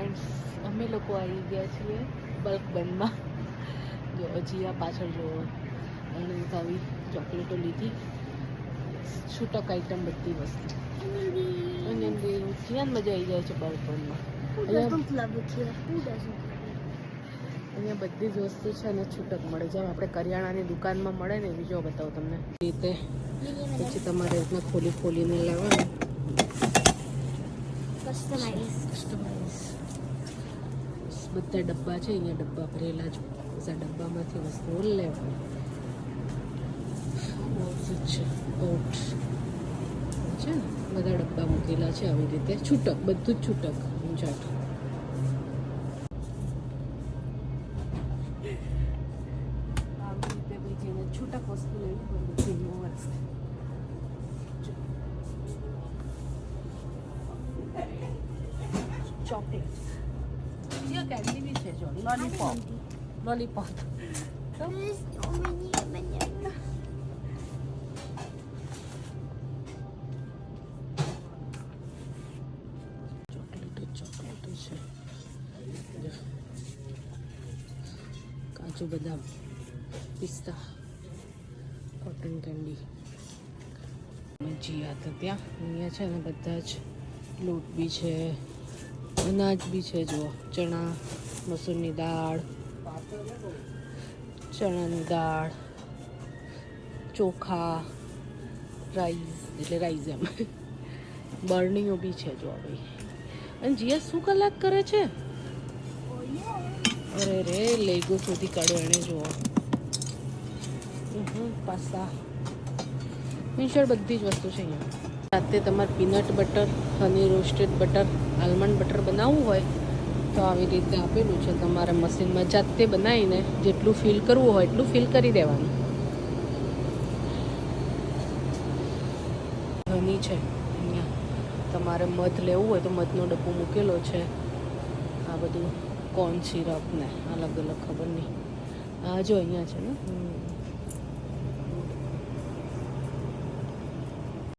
Friends, અમે લોકો આવી ગયા છીએ બલ્ક બંધમાં. જો હજી આ પાછળ જોવો, અને આવી ચોકલેટો લીધી, છૂટક આઈટમ બધી વસ્તુ. અને જ્યાં મજા આવી જાય છે બલ્ક બંધમાં. અહીંયા બધી જ વસ્તુ છે ને છૂટક મળે, જેમ આપણે કરિયાણાની દુકાનમાં મળે ને એવી. જો બતાવું તમને રીતે, પછી તમારે રીતના ખોલીને લેવાનું. કસ્ટમાઇઝ બધા ડબ્બા છે, અહીંયા ડબ્બા ભરેલા જ. આ ડબ્બામાંથી વસ્તુઓ લેવાની. છે ઓટ્સ છે ને, બધા ડબ્બા મૂકેલા છે આવી રીતે છૂટક, બધું જ છૂટક. ચાટ આવી રીતે ભાઈ જેને છૂટક વસ્તુ લેવી હોય બધી મળશે. ચોકલેટ, કેન્ડી બી છે. જો લોલીપોપ ચોકલેટ છે. કાજુ બદામ, પિસ્તા, કોટન કેન્ડી. જીયા તો ત્યાં અહીંયા છે ને બધા જ લોટ બી છે, અનાજ બી છે. જુઓ, ચણા, મસૂરની દાળ, ચણાની દાળ, ચોખા, રાઈસ એટલે રાઈસ એમ, બરણીઓ બી છે. જો ભાઈ, અને જીયા શું કલાક કરે છે? અરે રે, લેગો શોધી કાઢ્યો એણે. જુઓ, પાસ્તા, મીન્સર બધી જ વસ્તુ છે અહીંયા. રાતે તમારે પીનટ બટર, હની રોસ્ટેડ બટર, આલમંડ બટર બનાવવું હોય તો આવી રીતે આપેલું છે. તમારે મશીનમાં જાતે બનાવીને જેટલું ફિલ કરવું હોય એટલું ફિલ કરી દેવાનું. હની છે અહીંયા, તમારે મધ લેવું હોય તો મધનો ડબ્બો મૂકેલો છે. આ બધું કોર્ન સિરપ ને અલગ અલગ, ખબર નહીં. હા જો અહીંયા છે ને.